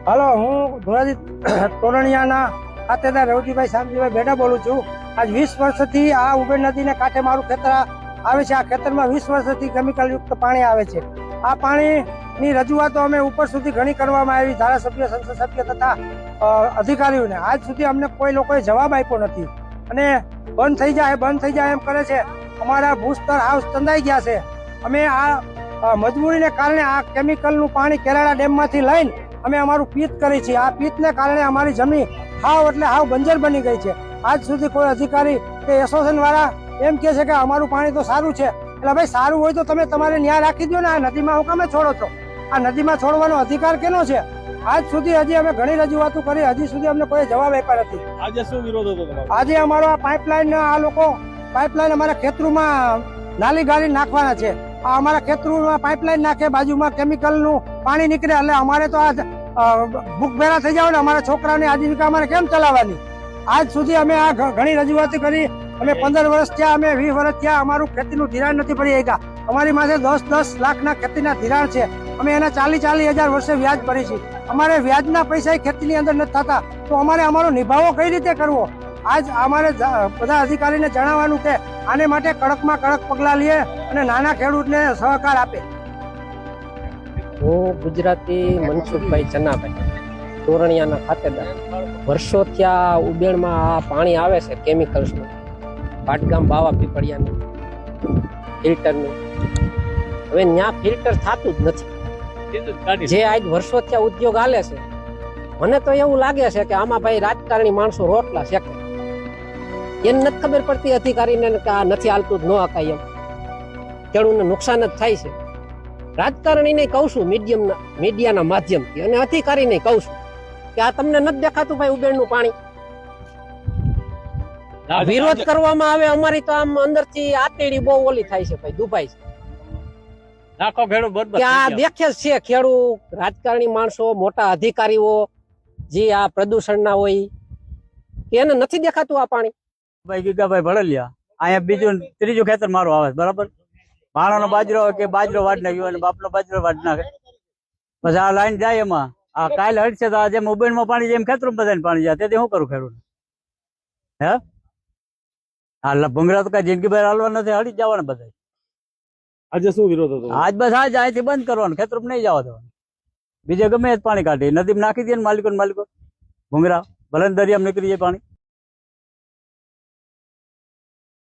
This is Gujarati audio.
હાલો, હું ધોરાજી તોરણિયાના ખાતેદાર રવજીભાઈ શામજીભાઈ બેડા બોલું છું. આજ 20 વર્ષથી આ ઉબેર નદીને કાંઠે મારું ખેતર આવે છે. આ ખેતરમાં 20 વર્ષથી કેમિકલ યુક્ત પાણી આવે છે. આ પાણીની રજૂઆતો અમે ઉપર સુધી ઘણી કરવામાં આવી, ધારાસભ્ય, સંસદ સભ્ય તથા અધિકારીઓને. આજ સુધી અમને કોઈ લોકોએ જવાબ આપ્યો નથી અને બંધ થઈ જાય એમ કરે છે. અમારા ભૂસ્તર હાઉસ ચંદાઈ ગયા છે. અમે આ મજબૂરીને કારણે આ કેમિકલનું પાણી કેરાળા ડેમમાંથી લઈને અમે અમારું પિત્ત કરી છીએ. આ પિત્તને કારણે અમારી જમીન હાવ બંજર બની ગઈ છે. આજ સુધી કોઈ અધિકારી કે એસોસિએશન વાળા એમ કહે છે કે અમારું પાણી તો સારું છે. એટલે ભાઈ, સારું હોય તો તમે તમારે ન્યાય રાખી દો ને. આ નદીમાં હું કામે છોડો છો? આ નદીમાં છોડવાનો અધિકાર કેનો છે? આજ સુધી હજી અમે ઘણી રજૂઆતો કરી, હજી સુધી અમને કોઈ જવાબ આપ્યા નથી. આજે શું વિરોધ હતો તમારો? આજે અમારો આ પાઇપલાઇન, આ લોકો પાઇપલાઇન અમારા ખેતરોમાં નાલી ગાળી નાખવાના છે. આ અમારા ખેતરોમાં પાઇપલાઇન નાખે, બાજુમાં કેમિકલનું પાણી નીકળે. એટલે અમારે તો આ ભૂખભેરા થઈ જાવ ને. અમારા છોકરાઓની આજીવિકા અમારે કેમ ચલાવવાની? આજ સુધી અમે આ ઘણી રજૂઆત કરી. અમે 15 વર્ષ થયા, અમે 20 વર્ષ થયા, અમારું ખેતીનું ધિરાણ નથી ભરી શક્યા. અમારી પાસે 10 લાખના ખેતીના ધિરાણ છે. અમે એના 40 હજાર વર્ષે વ્યાજ ભરી છીએ. અમારે વ્યાજના પૈસા ખેતીની અંદર નથી થતા, તો અમારે અમારો નિભાવો કઈ રીતે કરવો? આજ અમારે બધા અધિકારીને જણાવવાનું કે આને માટે કડકમાં કડક પગલાં લે અને નાના ખેડૂતને સહકાર આપે. હું ગુજરાતી મનસુખભાઈ ચનાભાઈ, તોરણિયાના ખાતેદાર. વર્ષોથી આ ઉબેણમાં આ પાણી આવે છે કેમિકલ્સનું, પાટગામ બાવા પીપળિયાનું ફિલ્ટરનું. હવે ત્યાં ફિલ્ટર થતું જ નથી. જે આજ વર્ષોથી આ ઉદ્યોગ હાલે છે, મને તો એવું લાગે છે કે આમાં ભાઈ રાજકારણી માણસો રોટલા શેકે. એને નથી ખબર પડતી અધિકારીને કે આ નથી હાલતું જ ન હકાય એમ. ખેડૂતને નુકસાન જ થાય છે. રાજકારણીને કહું છું મીડિયાના માધ્યમથી, અને અધિકારીને કહું છું કે આ તમને નથી દેખાતું ભાઈ ઉબેણનું પાણી? વિરોધ કરવામાં આવે અમારી તો આમ અંદરથી આતેડી બહુ ઓલી થાય છે ભાઈ, દુભાઈ છે. નાખો ખેડૂત બરબાદ કે આ દેખે છે ખેડૂત, રાજકારણી માણસો, મોટા અધિકારીઓ જે આ પ્રદૂષણના હોય, એને નથી દેખાતું આ પાણી. ભાઈ ગીગાભાઈ ભળેલિયા, અહીંયા બીજું ત્રીજું ખેતર મારું આવે બરાબર. ભાણાનો બાજરો કે બાજરો વાડ નાખ્યો અને બાપનો બાજરો વાડ નાખે. પછી આ લાઈન જાય એમાં આ કાલે હટશે તો જેમ ઉબેણમાં પાણી જેમ ખેતરમાં બધાને પાણી જાય, તેથી શું કરું ખેડૂત? હે હા, ભૂંગળા તો કઈ જિંદગી બહાર હાલવા નથી, હળી જવાના બધા. આજે શું વિરોધ હતો? આજ બસ આજ અહીંથી બંધ કરવાનું, ખેતરમાં નહીં જવા દેવાનું. બીજે ગમે જ પાણી કાઢી નદીમાં નાખી દે ને માલિકો ભૂંગળા ભલે દરિયામાં નીકળી જાય પાણી.